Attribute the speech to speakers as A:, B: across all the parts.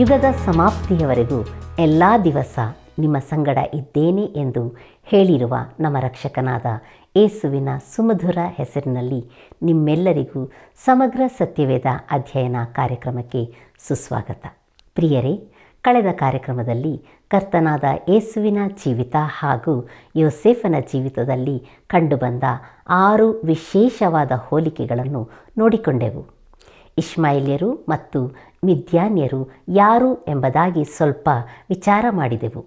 A: ಯುಗದ ಸಮಾಪ್ತಿಯವರೆಗೂ ಎಲ್ಲ ದಿವಸ ನಿಮ್ಮ ಸಂಗಡ ಇದ್ದೇನೆ ಎಂದು ಹೇಳಿರುವ ನಮ್ಮ ರಕ್ಷಕನಾದ ಯೇಸುವಿನ ಸುಮಧುರ ಹೆಸರಿನಲ್ಲಿ ನಿಮ್ಮೆಲ್ಲರಿಗೂ ಸಮಗ್ರ ಸತ್ಯವೇದ ಅಧ್ಯಯನ ಕಾರ್ಯಕ್ರಮಕ್ಕೆ ಸುಸ್ವಾಗತ. ಪ್ರಿಯರೇ, ಕಳೆದ ಕಾರ್ಯಕ್ರಮದಲ್ಲಿ ಕರ್ತನಾದ ಯೇಸುವಿನ ಜೀವಿತ ಹಾಗೂ ಯೋಸೇಫನ ಜೀವಿತದಲ್ಲಿ ಕಂಡುಬಂದ 6 ವಿಶೇಷವಾದ ಹೋಲಿಕೆಗಳನ್ನು ನೋಡಿಕೊಂಡೆವು. ಇಷ್ಮಾಯೇಲ್ಯರು ಮತ್ತು ಮಿದ್ಯಾನ್ಯರು ಯಾರು ಎಂಬುದಾಗಿ ಸ್ವಲ್ಪ ವಿಚಾರ ಮಾಡಿದೆವು.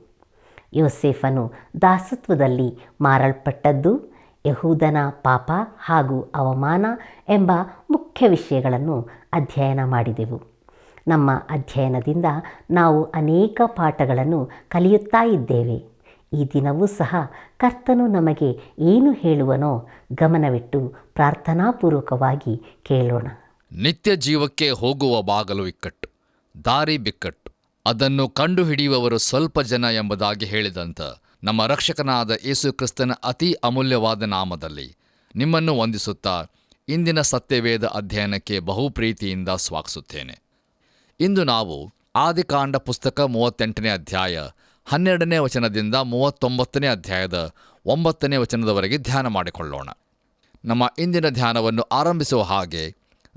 A: ಯೋಸೇಫನು ದಾಸತ್ವದಲ್ಲಿ ಮಾರಲ್ಪಟ್ಟದ್ದು, ಯಹೂದನ ಪಾಪ ಹಾಗೂ ಅವಮಾನ ಎಂಬ ಮುಖ್ಯ ವಿಷಯಗಳನ್ನು ಅಧ್ಯಯನ ಮಾಡಿದೆವು. ನಮ್ಮ ಅಧ್ಯಯನದಿಂದ ನಾವು ಅನೇಕ ಪಾಠಗಳನ್ನು ಕಲಿಯುತ್ತಾ ಇದ್ದೇವೆ. ಈ ದಿನವೂ ಸಹ ಕರ್ತನು ನಮಗೆ ಏನು ಹೇಳುವನೋ ಗಮನವಿಟ್ಟು ಪ್ರಾರ್ಥನಾಪೂರ್ವಕವಾಗಿ ಕೇಳೋಣ.
B: ನಿತ್ಯ ಜೀವಕ್ಕೆ ಹೋಗುವ ಬಾಗಲು ಇಕ್ಕಟ್ಟು, ದಾರಿ ಬಿಕ್ಕಟ್ಟು, ಅದನ್ನು ಕಂಡುಹಿಡಿಯುವವರು ಸ್ವಲ್ಪ ಜನ ಎಂಬುದಾಗಿ ಹೇಳಿದಂಥ ನಮ್ಮ ರಕ್ಷಕನಾದ ಯೇಸು ಕ್ರಿಸ್ತನ ಅತಿ ಅಮೂಲ್ಯವಾದ ನಾಮದಲ್ಲಿ ನಿಮ್ಮನ್ನು ವಂದಿಸುತ್ತಾ ಇಂದಿನ ಸತ್ಯವೇದ ಅಧ್ಯಯನಕ್ಕೆ ಬಹು ಪ್ರೀತಿಯಿಂದ ಸ್ವಾಗತಿಸುತ್ತೇನೆ. ಇಂದು ನಾವು ಆದಿಕಾಂಡ ಪುಸ್ತಕ 38ನೇ ಅಧ್ಯಾಯ 12ನೇ ವಚನದಿಂದ 39ನೇ ಅಧ್ಯಾಯದ 9ನೇ ವಚನದವರೆಗೆ ಧ್ಯಾನ ಮಾಡಿಕೊಳ್ಳೋಣ. ನಮ್ಮ ಇಂದಿನ ಧ್ಯಾನವನ್ನು ಆರಂಭಿಸುವ ಹಾಗೆ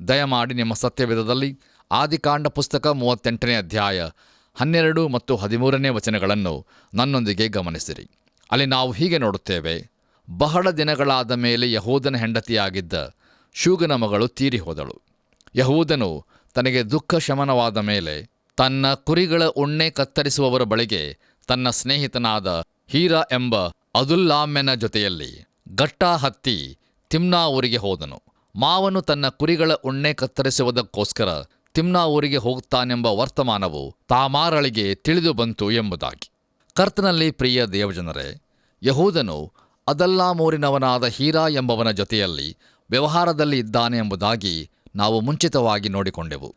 B: ದಯಮಾಡಿ ನಿಮ್ಮ ಸತ್ಯವೇದದಲ್ಲಿ ಆದಿಕಾಂಡ ಪುಸ್ತಕ 38ನೇ ಅಧ್ಯಾಯ 12 ಮತ್ತು 13ನೇ ವಚನಗಳನ್ನು ನನ್ನೊಂದಿಗೆ ಗಮನಿಸಿರಿ. ಅಲ್ಲಿ ನಾವು ಹೀಗೆ ನೋಡುತ್ತೇವೆ: ಬಹಳ ದಿನಗಳಾದ ಮೇಲೆ ಯಹೂದನ ಹೆಂಡತಿಯಾಗಿದ್ದ ಶೂಗನ ಮಗಳು ತೀರಿ ಹೋದಳು. ಯಹೂದನು ತನಗೆ ದುಃಖ ಶಮನವಾದ ಮೇಲೆ ತನ್ನ ಕುರಿಗಳ ಉಣ್ಣೆ ಕತ್ತರಿಸುವವರ ಬಳಿಗೆ ತನ್ನ ಸ್ನೇಹಿತನಾದ ಹೀರಾ ಎಂಬ ಅದುಲ್ಲಾಮೆನ ಜೊತೆಯಲ್ಲಿ ಗಟ್ಟಾ ಹತ್ತಿ ತಿಮ್ನಾ ಊರಿಗೆ ಹೋದನು. ಮಾವನು ತನ್ನ ಕುರಿಗಳ ಉಣ್ಣೆ ಕತ್ತರಿಸುವುದಕ್ಕೋಸ್ಕರ ತಿಮ್ನಾ ಊರಿಗೆ ಹೋಗುತ್ತಾನೆಂಬ ವರ್ತಮಾನವು ತಾಮಾರಳಿಗೆ ತಿಳಿದು ಬಂತು ಎಂಬುದಾಗಿ. ಕರ್ತನಲ್ಲಿ ಪ್ರಿಯ ದೇವಜನರೇ, ಯಹೂದನು ಅದಲ್ಲಾಮೂರಿನವನಾದ ಹೀರಾ ಎಂಬವನ ಜೊತೆಯಲ್ಲಿ ವ್ಯವಹಾರದಲ್ಲಿ ಇದ್ದಾನೆ ಎಂಬುದಾಗಿ ನಾವು ಮುಂಚಿತವಾಗಿ ನೋಡಿಕೊಂಡೆವು.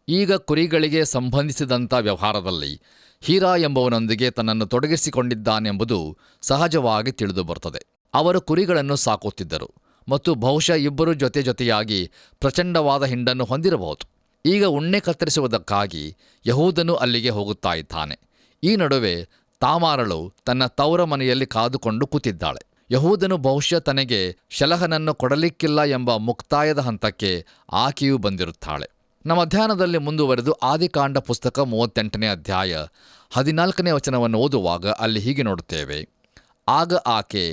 B: ಈಗ ಕುರಿಗಳಿಗೆ ಸಂಬಂಧಿಸಿದಂಥ ವ್ಯವಹಾರದಲ್ಲಿ ಹೀರಾ ಎಂಬವನೊಂದಿಗೆ ತನ್ನನ್ನು ತೊಡಗಿಸಿಕೊಂಡಿದ್ದಾನೆಂಬುದು ಸಹಜವಾಗಿ ತಿಳಿದು ಬರುತ್ತದೆ. ಅವರು ಕುರಿಗಳನ್ನು ಸಾಕುತ್ತಿದ್ದರು ಮತ್ತು ಬಹುಶಃ ಇಬ್ಬರು ಜೊತೆಯಾಗಿ ಪ್ರಚಂಡವಾದ ಹಿಂಡನ್ನು ಹೊಂದಿರಬಹುದು. ಈಗ ಉಣ್ಣೆ ಕತ್ತರಿಸುವುದಕ್ಕಾಗಿ ಯಹೂದನು ಅಲ್ಲಿಗೆ ಹೋಗುತ್ತಾ ಇದ್ದಾನೆ. ಈ ನಡುವೆ ತಾಮಾರಳು ತನ್ನ ತವರ ಮನೆಯಲ್ಲಿ ಕಾದುಕೊಂಡು ಕೂತಿದ್ದಾಳೆ. ಯಹೂದನು ಬಹುಶಃ ತನಗೆ ಶಲಹನನ್ನು ಕೊಡಲಿಕ್ಕಿಲ್ಲ ಎಂಬ ಮುಕ್ತಾಯದ ಹಂತಕ್ಕೆ ಆಕೆಯೂ ಬಂದಿರುತ್ತಾಳೆ. ನಮ್ಮ ಧ್ಯಾನದಲ್ಲಿ ಮುಂದುವರೆದು ಆದಿಕಾಂಡ ಪುಸ್ತಕ 38ನೇ ಅಧ್ಯಾಯ 14ನೇ ವಚನವನ್ನು ಓದುವಾಗ ಅಲ್ಲಿ ಹೀಗೆ ನೋಡುತ್ತೇವೆ: ಆಗ ಆಕೆ,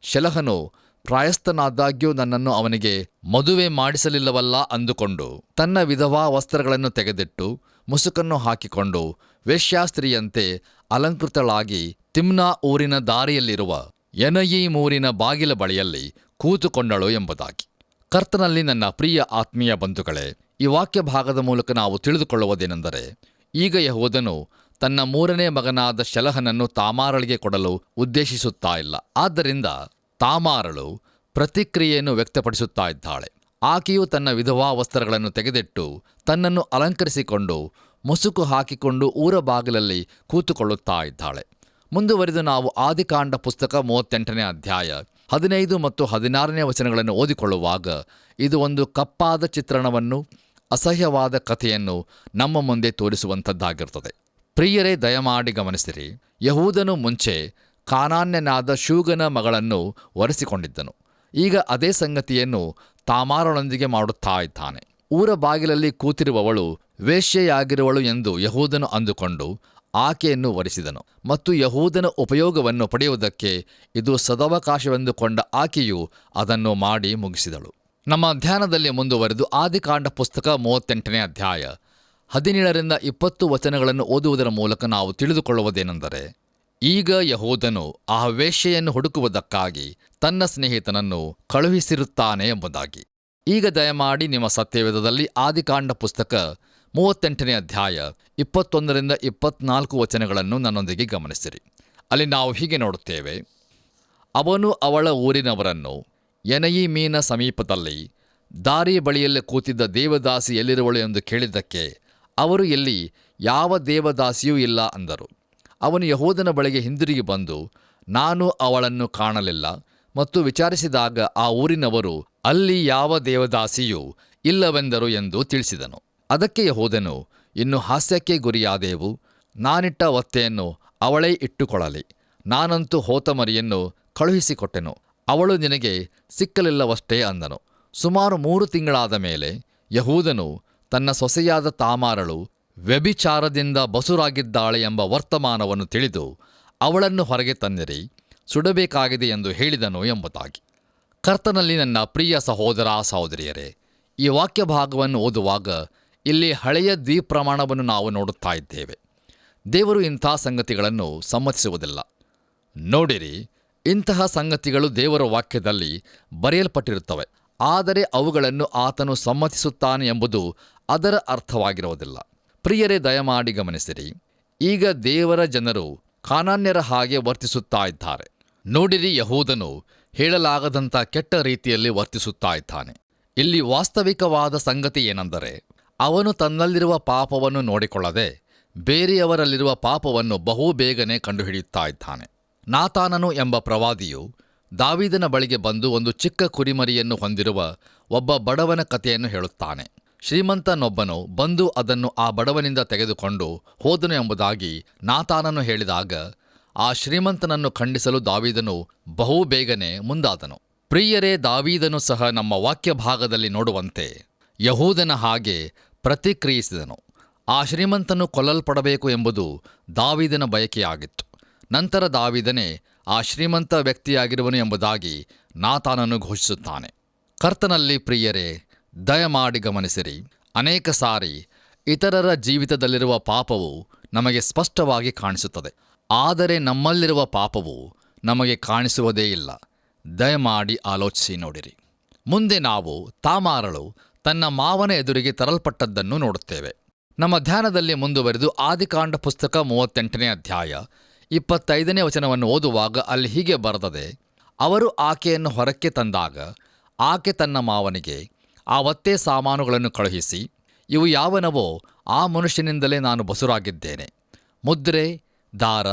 B: ಶಲಹನು ಪ್ರಾಯಸ್ಥನಾದಾಗ್ಯೂ ನನ್ನನ್ನು ಅವನಿಗೆ ಮದುವೆ ಮಾಡಿಸಲಿಲ್ಲವಲ್ಲ ಅಂದುಕೊಂಡು ತನ್ನ ವಿಧವಾ ವಸ್ತ್ರಗಳನ್ನು ತೆಗೆದಿಟ್ಟು ಮುಸುಕನ್ನು ಹಾಕಿಕೊಂಡು ವೇಶ್ಯಾಸ್ತ್ರೀಯಂತೆ ಅಲಂಕೃತಳಾಗಿ ತಿಮ್ನಾ ಊರಿನ ದಾರಿಯಲ್ಲಿರುವ ಎನಯೀಮೂರಿನ ಬಾಗಿಲ ಬಳಿಯಲ್ಲಿ ಕೂತುಕೊಂಡಳು ಎಂಬುದಾಗಿ. ಕರ್ತನಲ್ಲಿ ನನ್ನ ಪ್ರಿಯ ಆತ್ಮೀಯ ಬಂಧುಗಳೇ, ಈ ವಾಕ್ಯ ಭಾಗದ ಮೂಲಕ ನಾವು ತಿಳಿದುಕೊಳ್ಳುವುದೇನೆಂದರೆ, ಈಗ ಯಹೂದನು ತನ್ನ 3ನೇ ಮಗನಾದ ಶಲಹನನ್ನು ತಾಮಾರಳಿಗೆ ಕೊಡಲು ಉದ್ದೇಶಿಸುತ್ತಾ ಇಲ್ಲ. ಆದ್ದರಿಂದ ತಾಮಾರಳು ಪ್ರತಿಕ್ರಿಯೆಯನ್ನು ವ್ಯಕ್ತಪಡಿಸುತ್ತಾ ಇದ್ದಾಳೆ. ಆಕೆಯು ತನ್ನ ವಿಧವಾ ವಸ್ತ್ರಗಳನ್ನು ತೆಗೆದಿಟ್ಟು ತನ್ನನ್ನು ಅಲಂಕರಿಸಿಕೊಂಡು ಮುಸುಕು ಹಾಕಿಕೊಂಡು ಊರ ಬಾಗಿಲಲ್ಲಿ ಕೂತುಕೊಳ್ಳುತ್ತಾ ಇದ್ದಾಳೆ. ಮುಂದುವರಿದು ನಾವು ಆದಿಕಾಂಡ ಪುಸ್ತಕ 38ನೇ ಅಧ್ಯಾಯ 15 ಮತ್ತು 16ನೇ ವಚನಗಳನ್ನು ಓದಿಕೊಳ್ಳುವಾಗ ಇದು ಒಂದು ಕಪ್ಪಾದ ಚಿತ್ರಣವನ್ನು, ಅಸಹ್ಯವಾದ ಕಥೆಯನ್ನು ನಮ್ಮ ಮುಂದೆ ತೋರಿಸುವಂಥದ್ದಾಗಿರುತ್ತದೆ. ಪ್ರಿಯರೇ, ದಯಮಾಡಿ ಗಮನಿಸಿರಿ. ಯಹೂದನು ಮುಂಚೆ ಕಾನಾನ್ಯನಾದ ಶೂಗನ ಮಗಳನ್ನು ವರೆಸಿಕೊಂಡಿದ್ದನು. ಈಗ ಅದೇ ಸಂಗತಿಯನ್ನು ತಾಮಾರಳೊಂದಿಗೆ ಮಾಡುತ್ತಾ ಇದ್ದಾನೆ. ಊರ ಬಾಗಿಲಲ್ಲಿ ಕೂತಿರುವವಳು ವೇಶ್ಯೆಯಾಗಿರುವಳು ಎಂದು ಯಹೂದನು ಅಂದುಕೊಂಡು ಆಕೆಯನ್ನು ವರಿಸಿದನು ಮತ್ತು ಯಹೂದನ ಉಪಯೋಗವನ್ನು ಪಡೆಯುವುದಕ್ಕೆ ಇದು ಸದವಕಾಶವೆಂದುಕೊಂಡ ಆಕೆಯು ಅದನ್ನು ಮಾಡಿ ಮುಗಿಸಿದಳು. ನಮ್ಮ ಧ್ಯಾನದಲ್ಲಿ ಮುಂದುವರೆದು ಆದಿಕಾಂಡ ಪುಸ್ತಕ 38ನೇ ಅಧ್ಯಾಯ 17ರಿಂದ 20 ವಚನಗಳನ್ನು ಓದುವುದರ ಮೂಲಕ ನಾವು ತಿಳಿದುಕೊಳ್ಳುವುದೇನೆಂದರೆ, ಈಗ ಯಹೂದನು ಆ ವೇಶ್ಯೆಯನ್ನು ಹುಡುಕುವುದಕ್ಕಾಗಿ ತನ್ನ ಸ್ನೇಹಿತನನ್ನು ಕಳುಹಿಸಿರುತ್ತಾನೆ ಎಂಬುದಾಗಿ. ಈಗ ದಯಮಾಡಿ ನಿಮ್ಮ ಸತ್ಯವೇದದಲ್ಲಿ ಆದಿಕಾಂಡ ಪುಸ್ತಕ 38ನೇ ಅಧ್ಯಾಯ 21ರಿಂದ 24 ವಚನಗಳನ್ನು ನನ್ನೊಂದಿಗೆ ಗಮನಿಸಿರಿ. ಅಲ್ಲಿ ನಾವು ಹೀಗೆ ನೋಡುತ್ತೇವೆ: ಅವನು ಅವಳ ಊರಿನವರನ್ನು ಎನಯೀಮಿನ ಸಮೀಪದಲ್ಲಿ ದಾರಿ ಬಳಿಯಲ್ಲಿ ಕೂತಿದ್ದ ದೇವದಾಸಿ ಎಲ್ಲಿರುವಳು ಎಂದು ಕೇಳಿದ್ದಕ್ಕೆ ಅವರು ಎಲ್ಲಿ ಯಾವ ದೇವದಾಸಿಯೂ ಇಲ್ಲ ಅಂದರು. ಅವನು ಯಹೂದನ ಬಳಿಗೆ ಹಿಂದಿರುಗಿ ಬಂದು, ನಾನು ಅವಳನ್ನು ಕಾಣಲಿಲ್ಲ ಮತ್ತು ವಿಚಾರಿಸಿದಾಗ ಆ ಊರಿನವರು ಅಲ್ಲಿ ಯಾವ ದೇವದಾಸಿಯೂ ಇಲ್ಲವೆಂದರು ಎಂದು ತಿಳಿಸಿದನು. ಅದಕ್ಕೆ ಯಹೂದನು, ಇನ್ನು ಹಾಸ್ಯಕ್ಕೆ ಗುರಿಯಾದೆವು. ನಾನಿಟ್ಟ ಒತ್ತೆಯನ್ನು ಅವಳೇ ಇಟ್ಟುಕೊಳ್ಳಲಿ. ನಾನಂತೂ ಹೋತಮರಿಯನ್ನು ಕಳುಹಿಸಿಕೊಟ್ಟೆನು, ಅವಳು ನಿನಗೆ ಸಿಕ್ಕಲಿಲ್ಲವಷ್ಟೇ ಅಂದನು. ಸುಮಾರು 3 ತಿಂಗಳಾದ ಮೇಲೆ ಯಹೂದನು ತನ್ನ ಸೊಸೆಯಾದ ತಾಮಾರಳು ವ್ಯಭಿಚಾರದಿಂದ ಬಸುರಾಗಿದ್ದಾಳೆ ಎಂಬ ವರ್ತಮಾನವನ್ನು ತಿಳಿದು ಅವಳನ್ನು ಹೊರಗೆ ತಂದಿರಿ, ಸುಡಬೇಕಾಗಿದೆ ಎಂದು ಹೇಳಿದನು ಎಂಬುದಾಗಿ. ಕರ್ತನಲ್ಲಿ ನನ್ನ ಪ್ರಿಯ ಸಹೋದರ ಸಹೋದರಿಯರೇ, ಈ ವಾಕ್ಯ ಭಾಗವನ್ನು ಓದುವಾಗ ಇಲ್ಲಿ ಹಳೆಯ ದ್ವಿಪ್ರಮಾಣವನ್ನು ನಾವು ನೋಡುತ್ತಾ ಇದ್ದೇವೆ. ದೇವರು ಇಂಥ ಸಂಗತಿಗಳನ್ನು ಸಮ್ಮತಿಸುವುದಿಲ್ಲ. ನೋಡಿರಿ, ಇಂತಹ ಸಂಗತಿಗಳು ದೇವರ ವಾಕ್ಯದಲ್ಲಿ ಬರೆಯಲ್ಪಟ್ಟಿರುತ್ತವೆ, ಆದರೆ ಅವುಗಳನ್ನು ಆತನು ಸಮ್ಮತಿಸುತ್ತಾನೆ ಎಂಬುದು ಅದರ ಅರ್ಥವಾಗಿರುವುದಿಲ್ಲ. ಪ್ರಿಯರೇ, ದಯಮಾಡಿ ಗಮನಿಸಿರಿ. ಈಗ ದೇವರ ಜನರು ಕಾನಾನ್ಯರ ಹಾಗೆ ವರ್ತಿಸುತ್ತಾ ಇದ್ದಾರೆ. ನೋಡಿರಿ, ಯಹೂದನು ಹೇಳಲಾಗದಂಥ ಕೆಟ್ಟ ರೀತಿಯಲ್ಲಿ ವರ್ತಿಸುತ್ತಾ ಇದ್ದಾನೆ. ಇಲ್ಲಿ ವಾಸ್ತವಿಕವಾದ ಸಂಗತಿ ಏನೆಂದರೆ, ಅವನು ತನ್ನಲ್ಲಿರುವ ಪಾಪವನ್ನು ನೋಡಿಕೊಳ್ಳದೆ ಬೇರೆಯವರಲ್ಲಿರುವ ಪಾಪವನ್ನು ಬಹುಬೇಗನೆ ಕಂಡುಹಿಡಿಯುತ್ತಾ ಇದ್ದಾನೆ. ನಾತಾನನು ಎಂಬ ಪ್ರವಾದಿಯು ದಾವೀದನ ಬಳಿಗೆ ಬಂದು ಒಂದು ಚಿಕ್ಕ ಕುರಿಮರಿಯನ್ನು ಹೊಂದಿರುವ ಒಬ್ಬ ಬಡವನ ಕಥೆಯನ್ನು ಹೇಳುತ್ತಾನೆ. ಶ್ರೀಮಂತನೊಬ್ಬನು ಬಂದು ಅದನ್ನು ಆ ಬಡವನಿಂದ ತೆಗೆದುಕೊಂಡು ಹೋದನು ಎಂಬುದಾಗಿ ನಾತಾನನು ಹೇಳಿದಾಗ ಆ ಶ್ರೀಮಂತನನ್ನು ಖಂಡಿಸಲು ದಾವೀದನು ಬಹುಬೇಗನೆ ಮುಂದಾದನು. ಪ್ರಿಯರೇ, ದಾವೀದನು ಸಹ ನಮ್ಮ ವಾಕ್ಯ ಭಾಗದಲ್ಲಿ ನೋಡುವಂತೆ ಯಹೂದನ ಹಾಗೆ ಪ್ರತಿಕ್ರಿಯಿಸಿದನು. ಆ ಶ್ರೀಮಂತನು ಕೊಲ್ಲಲ್ಪಡಬೇಕು ಎಂಬುದು ದಾವೀದನ ಬಯಕೆಯಾಗಿತ್ತು. ನಂತರ ದಾವೀದನೇ ಆ ಶ್ರೀಮಂತ ವ್ಯಕ್ತಿಯಾಗಿರುವನು ಎಂಬುದಾಗಿ ನಾತಾನನು ಘೋಷಿಸುತ್ತಾನೆ. ಕರ್ತನಲ್ಲಿ ಪ್ರಿಯರೇ, ದಯಮಾಡಿ ಗಮನಿಸಿರಿ. ಅನೇಕ ಸಾರಿ ಇತರರ ಜೀವಿತದಲ್ಲಿರುವ ಪಾಪವು ನಮಗೆ ಸ್ಪಷ್ಟವಾಗಿ ಕಾಣಿಸುತ್ತದೆ, ಆದರೆ ನಮ್ಮಲ್ಲಿರುವ ಪಾಪವು ನಮಗೆ ಕಾಣಿಸುವುದೇ ಇಲ್ಲ. ದಯಮಾಡಿ ಆಲೋಚಿಸಿ ನೋಡಿರಿ. ಮುಂದೆ ನಾವು ತಾಮಾರಳು ತನ್ನ ಮಾವನ ಎದುರಿಗೆ ತರಲ್ಪಟ್ಟದ್ದನ್ನು ನೋಡುತ್ತೇವೆ. ನಮ್ಮ ಧ್ಯಾನದಲ್ಲಿ ಮುಂದುವರೆದು ಆದಿಕಾಂಡ ಪುಸ್ತಕ 38ನೇ ಅಧ್ಯಾಯ 25ನೇ ವಚನವನ್ನು ಓದುವಾಗ ಅಲ್ಲಿ ಹೀಗೆ ಬರೆದದೆ: ಅವರು ಆಕೆಯನ್ನು ಹೊರಕ್ಕೆ ತಂದಾಗ ಆಕೆ ತನ್ನ ಮಾವನಿಗೆ ಆ ಒತ್ತೆ ಸಾಮಾನುಗಳನ್ನು ಕಳುಹಿಸಿ, ಇವು ಯಾವನವೋ ಆ ಮನುಷ್ಯನಿಂದಲೇ ನಾನು ಬಸುರಾಗಿದ್ದೇನೆ. ಮುದ್ರೆ, ದಾರ,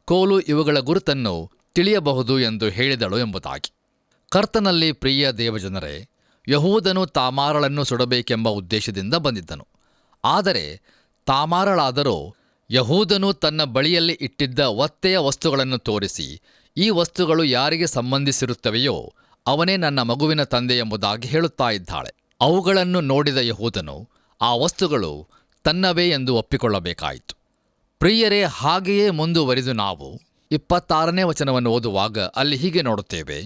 B: ಕೋಲು ಇವುಗಳ ಗುರುತನ್ನು ತಿಳಿಯಬಹುದು ಎಂದು ಹೇಳಿದಳು ಎಂಬುದಾಗಿ. ಕರ್ತನಲ್ಲಿ ಪ್ರಿಯ ದೇವಜನರೇ, ಯಹೂದನು ತಾಮಾರಳನ್ನು ಸುಡಬೇಕೆಂಬ ಉದ್ದೇಶದಿಂದ ಬಂದಿದ್ದನು. ಆದರೆ ತಾಮಾರಳಾದರೋ ಯಹೂದನು ತನ್ನ ಬಳಿಯಲ್ಲಿ ಇಟ್ಟಿದ್ದ ಒತ್ತೆಯ ವಸ್ತುಗಳನ್ನು ತೋರಿಸಿ, ಈ ವಸ್ತುಗಳು ಯಾರಿಗೆ ಸಂಬಂಧಿಸಿರುತ್ತವೆಯೋ ಅವನೇ ನನ್ನ ಮಗುವಿನ ತಂದೆ ಎಂಬುದಾಗಿ ಹೇಳುತ್ತಾ ಇದ್ದಾಳೆ. ಅವುಗಳನ್ನು ನೋಡಿದ ಯಹೂದನು ಆ ವಸ್ತುಗಳು ತನ್ನವೇ ಎಂದು ಒಪ್ಪಿಕೊಳ್ಳಬೇಕಾಯಿತು. ಪ್ರಿಯರೇ, ಹಾಗೆಯೇ ಮುಂದುವರಿದು ನಾವು 26ನೇ ವಚನವನ್ನು ಓದುವಾಗ ಅಲ್ಲಿ ಹೀಗೆ ನೋಡುತ್ತೇವೆ: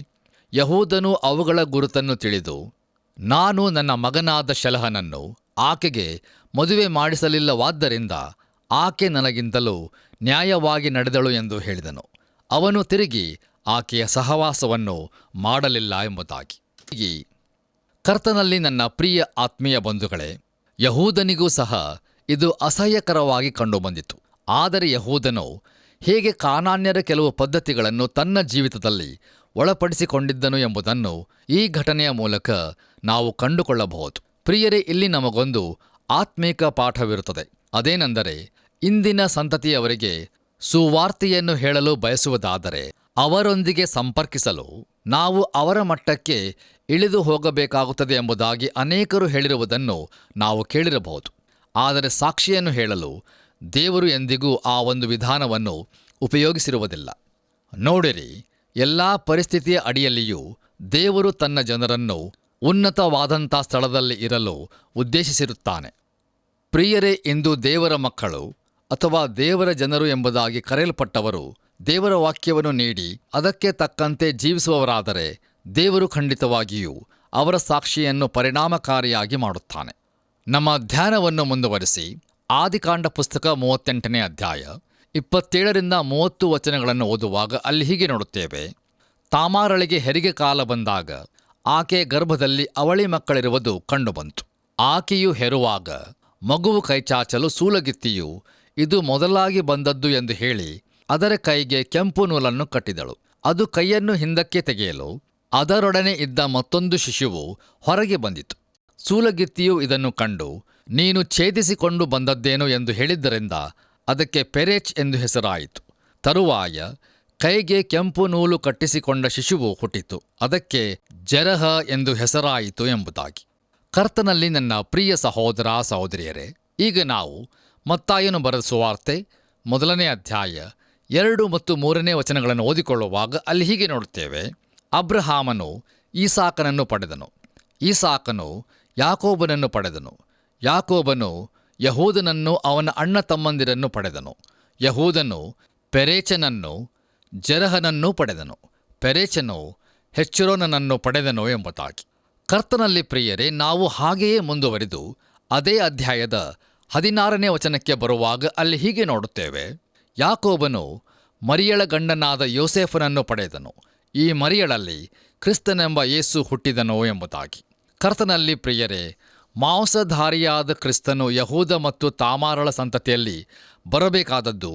B: ಯಹೂದನು ಅವುಗಳ ಗುರುತನ್ನು ತಿಳಿದು, ನಾನು ನನ್ನ ಮಗನಾದ ಶಲಹನನ್ನು ಆಕೆಗೆ ಮದುವೆ ಮಾಡಿಸಲಿಲ್ಲವಾದ್ದರಿಂದ ಆಕೆ ನನಗಿಂತಲೂ ನ್ಯಾಯವಾಗಿ ನಡೆದಳು ಎಂದು ಹೇಳಿದನು. ಅವನು ತಿರುಗಿ ಆಕೆಯ ಸಹವಾಸವನ್ನು ಮಾಡಲಿಲ್ಲ ಎಂಬುದಾಗಿ. ಕರ್ತನಲ್ಲಿ ನನ್ನ ಪ್ರಿಯ ಆತ್ಮೀಯ ಬಂಧುಗಳೇ, ಯಹೂದನಿಗೂ ಸಹ ಇದು ಅಸಹ್ಯಕರವಾಗಿ ಕಂಡುಬಂದಿತು. ಆದರೆ ಯಹೂದನು ಹೇಗೆ ಕಾನಾನ್ಯರ ಕೆಲವು ಪದ್ಧತಿಗಳನ್ನು ತನ್ನ ಜೀವಿತದಲ್ಲಿ ಒಳಪಡಿಸಿಕೊಂಡಿದ್ದನು ಎಂಬುದನ್ನು ಈ ಘಟನೆಯ ಮೂಲಕ ನಾವು ಕಂಡುಕೊಳ್ಳಬಹುದು. ಪ್ರಿಯರೇ, ಇಲ್ಲಿ ನಮಗೊಂದು ಆತ್ಮೀಕ ಪಾಠವಿರುತ್ತದೆ. ಅದೇನೆಂದರೆ, ಇಂದಿನ ಸಂತತಿಯವರಿಗೆ ಸುವಾರ್ತೆಯನ್ನು ಹೇಳಲು ಬಯಸುವುದಾದರೆ ಅವರೊಂದಿಗೆ ಸಂಪರ್ಕಿಸಲು ನಾವು ಅವರ ಮಟ್ಟಕ್ಕೆ ಇಳಿದು ಹೋಗಬೇಕಾಗುತ್ತದೆ ಎಂಬುದಾಗಿ ಅನೇಕರು ಹೇಳಿರುವುದನ್ನು ನಾವು ಕೇಳಿರಬಹುದು. ಆದರೆ ಸಾಕ್ಷಿಯನ್ನು ಹೇಳಲು ದೇವರು ಎಂದಿಗೂ ಆ ಒಂದು ವಿಧಾನವನ್ನು ಉಪಯೋಗಿಸಿರುವುದಿಲ್ಲ. ನೋಡಿರಿ, ಎಲ್ಲ ಪರಿಸ್ಥಿತಿಯ ಅಡಿಯಲ್ಲಿಯೂ ದೇವರು ತನ್ನ ಜನರನ್ನು ಉನ್ನತವಾದಂಥ ಸ್ಥಳದಲ್ಲಿ ಇರಲು ಉದ್ದೇಶಿಸಿರುತ್ತಾನೆ. ಪ್ರಿಯರೇ, ಇಂದು ದೇವರ ಮಕ್ಕಳು ಅಥವಾ ದೇವರ ಜನರು ಎಂಬುದಾಗಿ ಕರೆಯಲ್ಪಟ್ಟವರು ದೇವರ ವಾಕ್ಯವನ್ನು ನೀಡಿ ಅದಕ್ಕೆ ತಕ್ಕಂತೆ ಜೀವಿಸುವವರಾದರೆ ದೇವರು ಖಂಡಿತವಾಗಿಯೂ ಅವರ ಸಾಕ್ಷಿಯನ್ನು ಪರಿಣಾಮಕಾರಿಯಾಗಿ ಮಾಡುತ್ತಾನೆ. ನಮ್ಮ ಧ್ಯಾನವನ್ನು ಮುಂದುವರಿಸಿ ಆದಿಕಾಂಡ ಪುಸ್ತಕ 38ನೇ ಅಧ್ಯಾಯ 27ರಿಂದ 30 ವಚನಗಳನ್ನು ಓದುವಾಗ ಅಲ್ಲಿ ಹೀಗೆ ನೋಡುತ್ತೇವೆ: ತಾಮಾರಳಿಗೆ ಹೆರಿಗೆ ಕಾಲ ಬಂದಾಗ ಆಕೆ ಗರ್ಭದಲ್ಲಿ ಅವಳಿ ಮಕ್ಕಳಿರುವುದು ಕಂಡುಬಂತು. ಆಕೆಯು ಹೆರುವಾಗ ಮಗುವು ಕೈಚಾಚಲು ಸೂಲಗಿತ್ತಿಯು ಇದು ಮೊದಲಾಗಿ ಬಂದದ್ದು ಎಂದು ಹೇಳಿ ಅದರ ಕೈಗೆ ಕೆಂಪು ನೂಲನ್ನು ಕಟ್ಟಿದಳು. ಅದು ಕೈಯನ್ನು ಹಿಂದಕ್ಕೆ ತೆಗೆಯಲು ಅದರೊಡನೆ ಇದ್ದ ಮತ್ತೊಂದು ಶಿಶುವು ಹೊರಗೆ ಬಂದಿತು. ಸೂಲಗಿತ್ತಿಯು ಇದನ್ನು ಕಂಡು, ನೀನು ಛೇದಿಸಿಕೊಂಡು ಬಂದದ್ದೇನು ಎಂದು ಹೇಳಿದ್ದರಿಂದ ಅದಕ್ಕೆ ಪೆರೆಚ್ ಎಂದು ಹೆಸರಾಯಿತು. ತರುವಾಯ ಕೈಗೆ ಕೆಂಪು ನೂಲು ಕಟ್ಟಿಸಿಕೊಂಡ ಶಿಶುವು ಹುಟ್ಟಿತು. ಅದಕ್ಕೆ ಜೆರಹ ಎಂದು ಹೆಸರಾಯಿತು ಎಂಬುದಾಗಿ. ಕರ್ತನಲ್ಲಿ ನನ್ನ ಪ್ರಿಯ ಸಹೋದರ ಸಹೋದರಿಯರೇ, ಈಗ ನಾವು ಮತ್ತಾಯನು ಬರೆದ ಸುವಾರ್ತೆ 1ನೇ ಅಧ್ಯಾಯ 2 ಮತ್ತು 3ನೇ ವಚನಗಳನ್ನು ಓದಿಕೊಳ್ಳುವಾಗ ಅಲ್ಲಿ ಹೀಗೆ ನೋಡುತ್ತೇವೆ. ಅಬ್ರಹಾಮನು ಈಸಾಕನನ್ನು ಪಡೆದನು, ಈಸಾಕನು ಯಾಕೋಬನನ್ನು ಪಡೆದನು, ಯಾಕೋಬನು ಯಹೂದನನ್ನು ಅವನ ಅಣ್ಣ ತಮ್ಮಂದಿರನ್ನು ಪಡೆದನು, ಯಹೂದನು ಪೆರೇಚನನ್ನು ಜೆರಹನನ್ನೂ ಪಡೆದನು, ಪೆರೇಚನು ಹೆಚ್ರೋನನನ್ನು ಪಡೆದನು ಎಂಬುದಾಗಿ. ಕರ್ತನಲ್ಲಿ ಪ್ರಿಯರೇ, ನಾವು ಹಾಗೆಯೇ ಮುಂದುವರಿದು ಅದೇ ಅಧ್ಯಾಯದ 16ನೇ ವಚನಕ್ಕೆ ಬರುವಾಗ ಅಲ್ಲಿ ಹೀಗೆ ನೋಡುತ್ತೇವೆ. ಯಾಕೋಬನು ಮರಿಯಳ ಗಂಡನಾದ ಯೋಸೇಫನನ್ನು ಪಡೆದನು, ಈ ಮರಿಯಳಲ್ಲಿ ಕ್ರಿಸ್ತನೆಂಬ ಯೇಸು ಹುಟ್ಟಿದನು ಎಂಬುದಾಗಿ. ಕರ್ತನಲ್ಲಿ ಪ್ರಿಯರೇ, ಮಾಂಸಧಾರಿಯಾದ ಕ್ರಿಸ್ತನು ಯಹೂದ ಮತ್ತು ತಾಮಾರಳ ಸಂತತಿಯಲ್ಲಿ ಬರಬೇಕಾದದ್ದು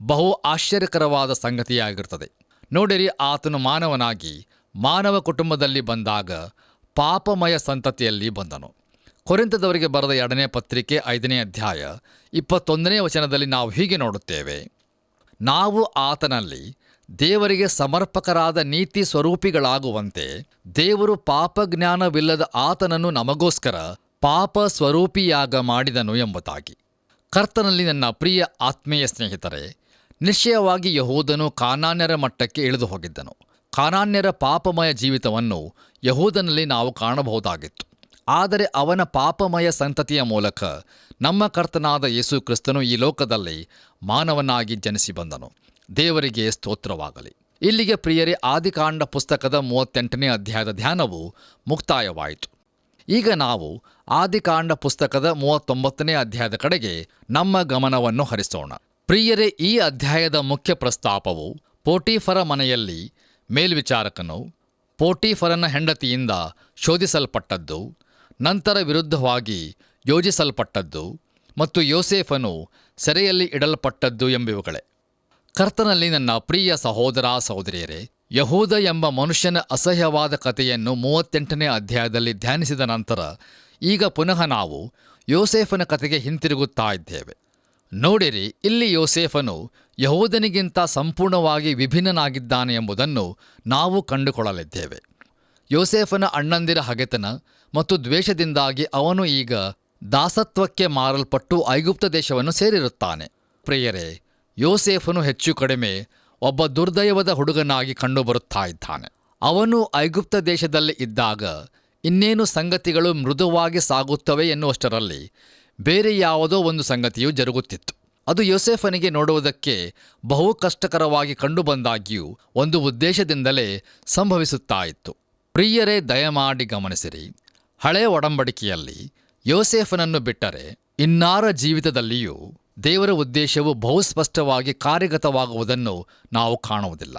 B: ಬಹು ಆಶ್ಚರ್ಯಕರವಾದ ಸಂಗತಿಯಾಗಿರುತ್ತದೆ. ನೋಡಿರಿ, ಆತನು ಮಾನವನಾಗಿ ಮಾನವ ಕುಟುಂಬದಲ್ಲಿ ಬಂದಾಗ ಪಾಪಮಯ ಸಂತತಿಯಲ್ಲಿ ಬಂದನು. ಕೊರಿಂಥದವರಿಗೆ ಬರೆದ 2ನೇ ಪತ್ರಿಕೆ 5ನೇ ಅಧ್ಯಾಯ 21ನೇ ವಚನದಲ್ಲಿ ನಾವು ಹೀಗೆ ನೋಡುತ್ತೇವೆ. ನಾವು ಆತನಲ್ಲಿ ದೇವರಿಗೆ ಸಮರ್ಪಕರಾದ ನೀತಿ ಸ್ವರೂಪಿಗಳಾಗುವಂತೆ ದೇವರು ಪಾಪಜ್ಞಾನವಿಲ್ಲದ ಆತನನ್ನು ನಮಗೋಸ್ಕರ ಪಾಪ ಸ್ವರೂಪಿಯಾಗ ಮಾಡಿದನು ಎಂಬುದಾಗಿ. ಕರ್ತನಲ್ಲಿ ನನ್ನ ಪ್ರಿಯ ಆತ್ಮೀಯ ಸ್ನೇಹಿತರೆ, ನಿಶ್ಚಯವಾಗಿ ಯಹೂದನು ಕಾನಾನ್ಯರ ಮಟ್ಟಕ್ಕೆ ಇಳಿದು ಹೋಗಿದ್ದನು. ಕಾನಾನ್ಯರ ಪಾಪಮಯ ಜೀವಿತವನ್ನು ಯಹೂದನಲ್ಲಿ ನಾವು ಕಾಣಬಹುದಾಗಿತ್ತು. ಆದರೆ ಅವನ ಪಾಪಮಯ ಸಂತತಿಯ ಮೂಲಕ ನಮ್ಮ ಕರ್ತನಾದ ಯೇಸು ಕ್ರಿಸ್ತನು ಈ ಲೋಕದಲ್ಲಿ ಮಾನವನಾಗಿ ಜನಿಸಿ ಬಂದನು. ದೇವರಿಗೆ ಸ್ತೋತ್ರವಾಗಲಿ. ಇಲ್ಲಿಗೆ ಪ್ರಿಯರೇ, ಆದಿಕಾಂಡ ಪುಸ್ತಕದ 38ನೇ ಅಧ್ಯಾಯದ ಧ್ಯಾನವು ಮುಕ್ತಾಯವಾಯಿತು. ಈಗ ನಾವು ಆದಿಕಾಂಡ ಪುಸ್ತಕದ 39ನೇ ಅಧ್ಯಾಯದ ಕಡೆಗೆ ನಮ್ಮ ಗಮನವನ್ನು ಹರಿಸೋಣ. ಪ್ರಿಯರೇ, ಈ ಅಧ್ಯಾಯದ ಮುಖ್ಯ ಪ್ರಸ್ತಾಪವು ಪೋಟೀಫರ ಮನೆಯಲ್ಲಿ ಮೇಲ್ವಿಚಾರಕನು ಪೋಟೀಫರನ ಹೆಂಡತಿಯಿಂದ ಶೋಧಿಸಲ್ಪಟ್ಟದ್ದು, ನಂತರ ವಿರುದ್ಧವಾಗಿ ಯೋಜಿಸಲ್ಪಟ್ಟದ್ದು ಮತ್ತು ಯೋಸೇಫನು ಸೆರೆಯಲ್ಲಿ ಇಡಲ್ಪಟ್ಟದ್ದು ಎಂಬಿವುಗಳೇ. ಕರ್ತನಲ್ಲಿ ನನ್ನ ಪ್ರಿಯ ಸಹೋದರ ಸಹೋದರಿಯರೇ, ಯಹೂದ ಎಂಬ ಮನುಷ್ಯನ ಅಸಹ್ಯವಾದ ಕಥೆಯನ್ನು 38ನೇ ಅಧ್ಯಾಯದಲ್ಲಿ ಧ್ಯಾನಿಸಿದ ನಂತರ ಈಗ ಪುನಃ ನಾವು ಯೋಸೇಫನ ಕಥೆಗೆ ಹಿಂತಿರುಗುತ್ತಾ ಇದ್ದೇವೆ. ನೋಡಿರಿ, ಇಲ್ಲಿ ಯೋಸೇಫನು ಯಹೂದನಿಗಿಂತ ಸಂಪೂರ್ಣವಾಗಿ ವಿಭಿನ್ನನಾಗಿದ್ದಾನೆ ಎಂಬುದನ್ನು ನಾವು ಕಂಡುಕೊಳ್ಳಲಿದ್ದೇವೆ. ಯೋಸೇಫನ ಅಣ್ಣಂದಿರ ಹಗೆತನ ಮತ್ತು ದ್ವೇಷದಿಂದಾಗಿ ಅವನು ಈಗ ದಾಸತ್ವಕ್ಕೆ ಮಾರಲ್ಪಟ್ಟು ಐಗುಪ್ತ ದೇಶವನ್ನು ಸೇರಿರುತ್ತಾನೆ. ಪ್ರಿಯರೇ, ಯೋಸೇಫನು ಹೆಚ್ಚು ಕಡಿಮೆ ಒಬ್ಬ ದುರ್ದೈವದ ಹುಡುಗನಾಗಿ ಕಂಡುಬರುತ್ತಾ ಇದ್ದಾನೆ. ಅವನು ಐಗುಪ್ತ ದೇಶದಲ್ಲಿ ಇದ್ದಾಗ ಇನ್ನೇನು ಸಂಗತಿಗಳು ಮೃದುವಾಗಿ ಸಾಗುತ್ತವೆ ಎನ್ನುವಷ್ಟರಲ್ಲಿ ಬೇರೆ ಯಾವುದೋ ಒಂದು ಸಂಗತಿಯು ಜರುಗುತ್ತಿತ್ತು. ಅದು ಯೋಸೇಫನಿಗೆ ನೋಡುವುದಕ್ಕೆ ಬಹು ಕಷ್ಟಕರವಾಗಿ ಕಂಡುಬಂದಾಗ್ಯೂ ಒಂದು ಉದ್ದೇಶದಿಂದಲೇ ಸಂಭವಿಸುತ್ತಾ ಇತ್ತು. ಪ್ರಿಯರೇ, ದಯಮಾಡಿ ಗಮನಿಸಿರಿ. ಹಳೆಯ ಒಡಂಬಡಿಕೆಯಲ್ಲಿ ಯೋಸೇಫನನ್ನು ಬಿಟ್ಟರೆ ಇನ್ನಾರ ಜೀವಿತದಲ್ಲಿಯೂ ದೇವರ ಉದ್ದೇಶವು ಬಹುಸ್ಪಷ್ಟವಾಗಿ ಕಾರ್ಯಗತವಾಗುವುದನ್ನು ನಾವು ಕಾಣುವುದಿಲ್ಲ.